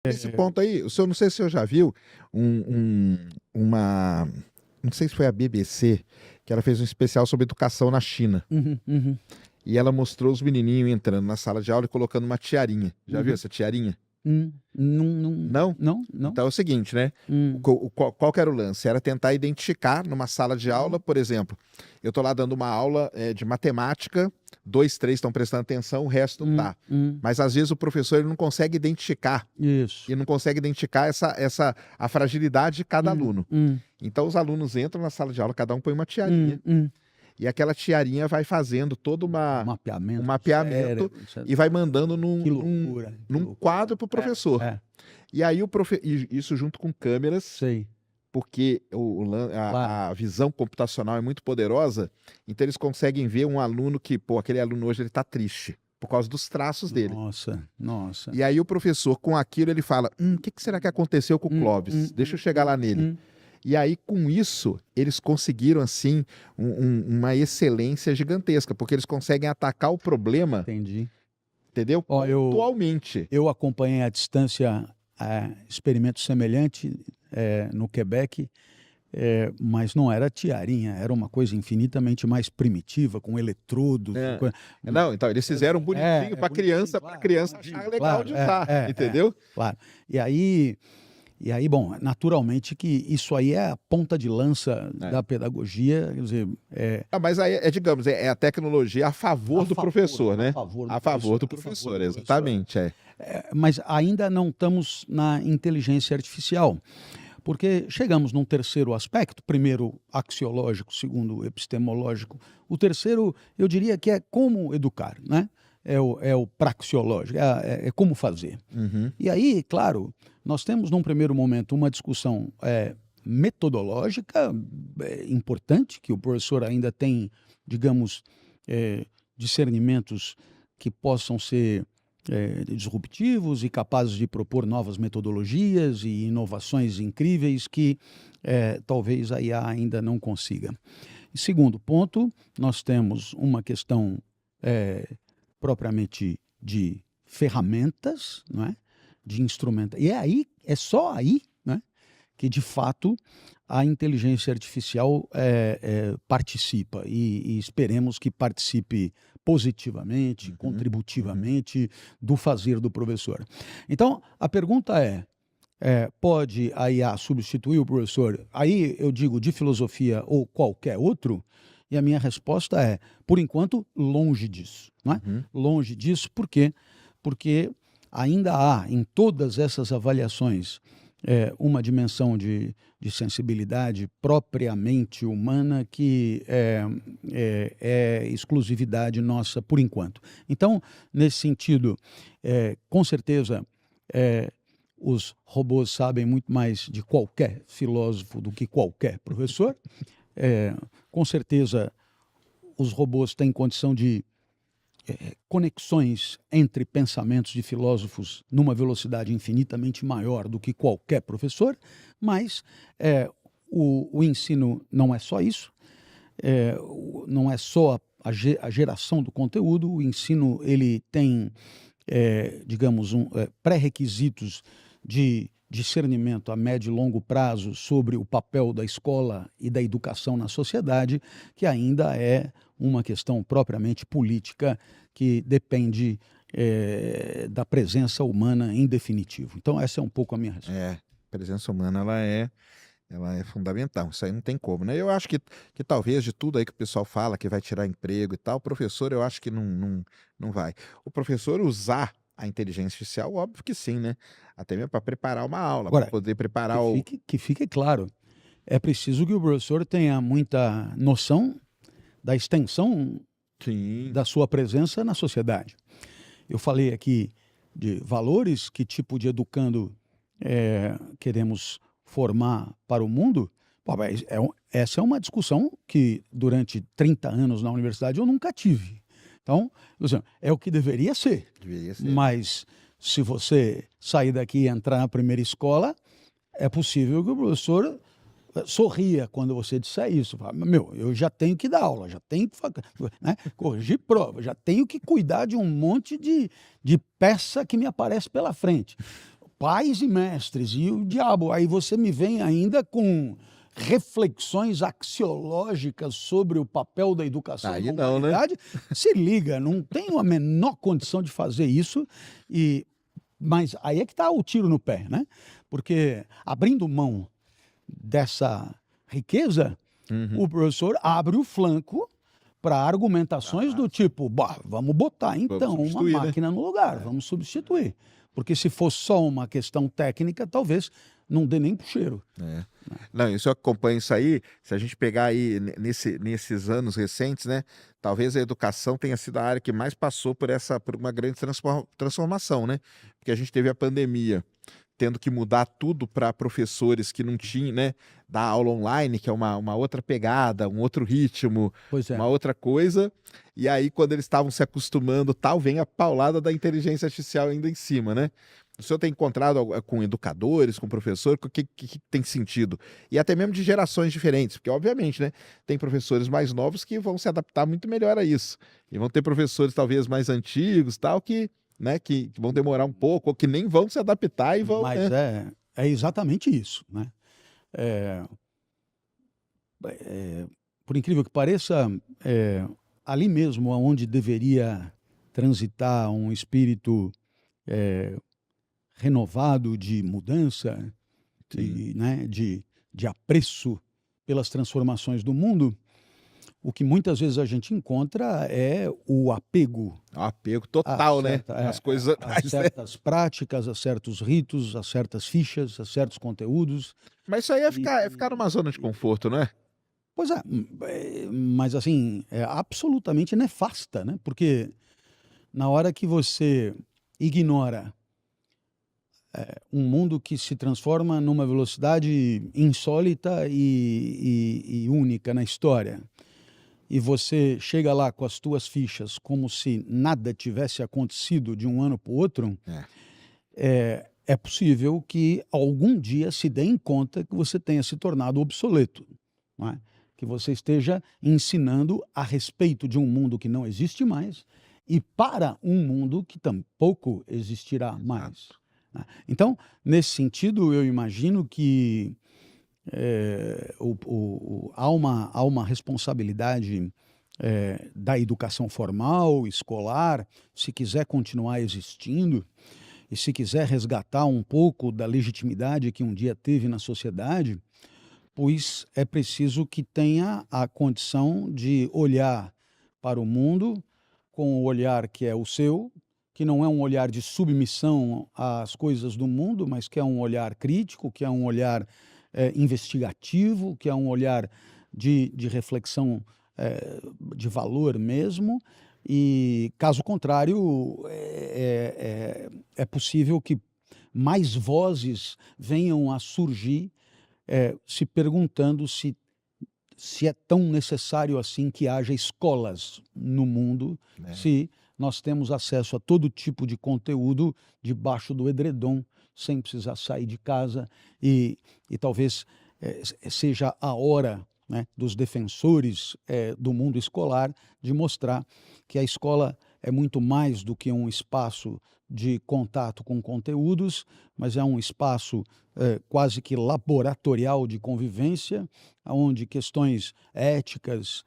Esse ponto aí, o senhor não sei se o senhor já viu uma. Não sei se foi a BBC, que ela fez um especial sobre educação na China. Uhum, uhum, E ela mostrou os menininhos entrando na sala de aula e colocando uma tiarinha. Já viu uhum. essa tiarinha? Não, não, Não? não, não. Então é o seguinte, né? Hum, Qual que era o lance? Era tentar identificar numa sala de aula, uhum, por exemplo, eu tô lá dando uma aula de matemática, dois, três estão prestando atenção, o resto não tá. hum. Mas às vezes o professor ele não consegue identificar Isso. e não consegue identificar a fragilidade de cada Hum, aluno. hum, Então os alunos entram na sala de aula, cada um põe uma hum, tiarinha. hum. E aquela tiarinha vai fazendo todo um Mapeamento do mapeamento cérebro, etc. e vai mandando Que loucura, que num loucura. quadro para o professor. É, E aí e isso junto com câmeras, sei, porque claro. a visão computacional é muito poderosa, então eles conseguem ver um aluno que, pô, aquele aluno hoje ele tá triste, por causa dos traços dele. Nossa, nossa. E aí o professor, com aquilo, ele fala, o que será que aconteceu com o Clóvis? Deixa eu chegar lá nele. E aí, com isso, eles conseguiram, assim, uma excelência gigantesca, porque eles conseguem atacar o problema, Entendi. entendeu? Ó, Pontualmente. eu acompanhei à distância experimento semelhante no Quebec, mas não era tiarinha, era uma coisa infinitamente mais primitiva, com eletrodos. É. Não, então, eles fizeram bonitinho para bonitinho, para claro, criança achar legal claro, de usar, entendeu? claro. E aí, bom, naturalmente que isso aí é a ponta de lança da pedagogia, quer dizer, Mas aí, digamos, é a tecnologia a favor do professor, né? A favor do professor, exatamente, mas ainda não estamos na inteligência artificial, porque chegamos num terceiro aspecto, primeiro axiológico, segundo epistemológico. O terceiro, eu diria que é como educar, né? É o praxeológico, é como fazer. Uhum. E aí, claro, nós temos num primeiro momento uma discussão metodológica importante, que o professor ainda tem, digamos, discernimentos que possam ser disruptivos e capazes de propor novas metodologias e inovações incríveis que talvez a IA ainda não consiga. E segundo ponto, nós temos uma questão propriamente de ferramentas, não é? De instrumentos. E é só aí, né, que de fato a inteligência artificial participa e esperemos que participe positivamente, contributivamente do fazer do professor. Então, a pergunta pode a IA substituir o professor? Aí eu digo de filosofia ou qualquer outro, e a minha resposta é, por enquanto, longe disso. Não é? Longe disso, por quê? Porque ainda há em todas essas avaliações uma dimensão de sensibilidade propriamente humana que é exclusividade nossa por enquanto. Então, nesse sentido, com certeza, os robôs sabem muito mais de qualquer filósofo do que qualquer professor. Com certeza, os robôs têm condição de conexões entre pensamentos de filósofos numa velocidade infinitamente maior do que qualquer professor, mas o ensino não é só isso, não é só a geração do conteúdo, o ensino ele tem, digamos, pré-requisitos de discernimento a médio e longo prazo sobre o papel da escola e da educação na sociedade, que ainda é uma questão propriamente política que depende da presença humana em definitivo. Então essa é um pouco a minha resposta. A presença humana ela é fundamental, isso aí não tem como, né? Eu acho que talvez de tudo aí que o pessoal fala que vai tirar emprego e tal, o professor eu acho que não vai. O professor usar a inteligência artificial, óbvio que sim, né? Até mesmo para preparar uma aula, para Agora, poder preparar que fique claro, é preciso que o professor tenha muita noção da extensão Sim. da sua presença na sociedade. Eu falei aqui de valores, que tipo de educando queremos formar para o mundo. Pô, mas essa é uma discussão que durante 30 anos na universidade eu nunca tive. Então, é o que deveria ser. Deveria ser. Mas se você sair daqui e entrar na primeira escola, é possível que o professor sorria quando você disser isso. Fala, eu já tenho que dar aula, já tenho que corrigir prova, já tenho que cuidar de um monte de peça que me aparece pela frente. pais e mestres, e o diabo. Aí você me vem ainda com reflexões axiológicas sobre o papel da educação Aí na não, né? humanidade. Se liga, não tenho a menor condição de fazer isso, mas aí é que está o tiro no pé, né? Porque abrindo mão dessa riqueza, Uhum. o professor abre o flanco para argumentações do tipo, bah, vamos botar Vamos então uma substituir, né? máquina no lugar, vamos substituir. Porque se for só uma questão técnica, talvez não dê nem pro cheiro. É. Não, isso eu acompanho isso aí. Se a gente pegar aí nesses anos recentes, né? Talvez a educação tenha sido a área que mais passou por uma grande transformação, né? Porque a gente teve a pandemia, tendo que mudar tudo para professores que não tinham, né? Dar aula online, que é uma outra pegada, um outro ritmo, Pois é. uma outra coisa. E aí, quando eles estavam se acostumando, tal, vem a paulada da inteligência artificial ainda em cima, né? O senhor tem encontrado com educadores, com professores, o que tem sentido? E até mesmo de gerações diferentes, porque, obviamente, né, tem professores mais novos que vão se adaptar muito melhor a isso. E vão ter professores, talvez, mais antigos, tal, né, que vão demorar um pouco, ou que nem vão se adaptar e vão, Mas né? é exatamente isso, né? É, por incrível que pareça, é, ali mesmo onde deveria transitar um espírito é, renovado de mudança, Sim. né, de apreço pelas transformações do mundo, o que muitas vezes a gente encontra é o apego É um apego total, né? As coisas a mais, né? certas práticas, a certos ritos, a certas fichas, a certos conteúdos. Mas isso aí E, é ficar numa zona de conforto, não é? pois é, mas assim, é absolutamente nefasta, né? Porque na hora que você ignora um mundo que se transforma numa velocidade insólita e única na história, e você chega lá com as tuas fichas como se nada tivesse acontecido de um ano para o outro, é possível que algum dia se dê em conta que você tenha se tornado obsoleto, não é? Que você esteja ensinando a respeito de um mundo que não existe mais e para um mundo que tampouco existirá mais, Exato. né? Então, nesse sentido, eu imagino que há uma responsabilidade da educação formal, escolar, se quiser continuar existindo e se quiser resgatar um pouco da legitimidade que um dia teve na sociedade, pois é preciso que tenha a condição de olhar para o mundo com o olhar que é o seu, que não é um olhar de submissão às coisas do mundo, mas que é um olhar crítico, que é um olhar investigativo, que é um olhar de reflexão de valor mesmo. E, caso contrário, é possível que mais vozes venham a surgir se perguntando se é tão necessário assim que haja escolas no mundo, Né? se nós temos acesso a todo tipo de conteúdo debaixo do edredom, sem precisar sair de casa, e talvez seja a hora, né, dos defensores do mundo escolar de mostrar que a escola é muito mais do que um espaço de contato com conteúdos, mas é um espaço quase que laboratorial de convivência, onde questões éticas,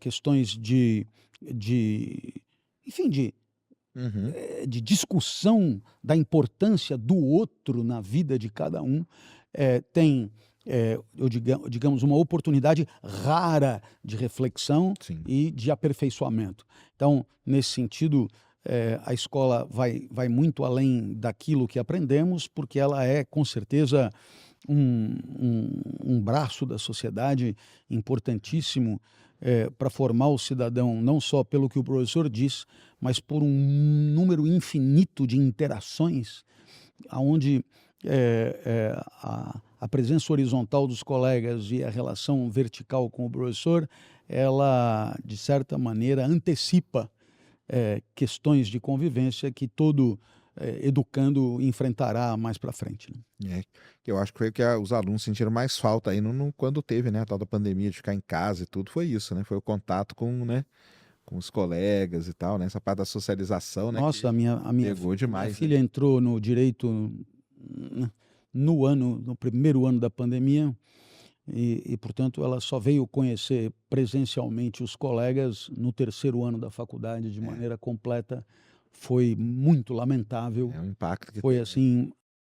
questões enfim, Uhum. de discussão da importância do outro na vida de cada um, tem, digamos, uma oportunidade rara de reflexão Sim. e de aperfeiçoamento. Então, nesse sentido, a escola vai muito além daquilo que aprendemos, porque ela é, com certeza, um braço da sociedade importantíssimo para formar o cidadão, não só pelo que o professor diz, mas por um número infinito de interações, onde a presença horizontal dos colegas e a relação vertical com o professor, ela, de certa maneira, antecipa questões de convivência que todo educando enfrentará mais para frente, né? Eu acho que foi o que os alunos sentiram mais falta aí quando teve, né, a tal da pandemia de ficar em casa e tudo, foi isso, né? Foi o contato com, né, com os colegas e tal, né? Essa parte da socialização, né, Nossa, que pegou minha demais, né? filha entrou no direito no primeiro ano da pandemia, portanto, ela só veio conhecer presencialmente os colegas no terceiro ano da faculdade de É, maneira completa. Foi muito lamentável. é o impacto que Foi tem mesmo. assim,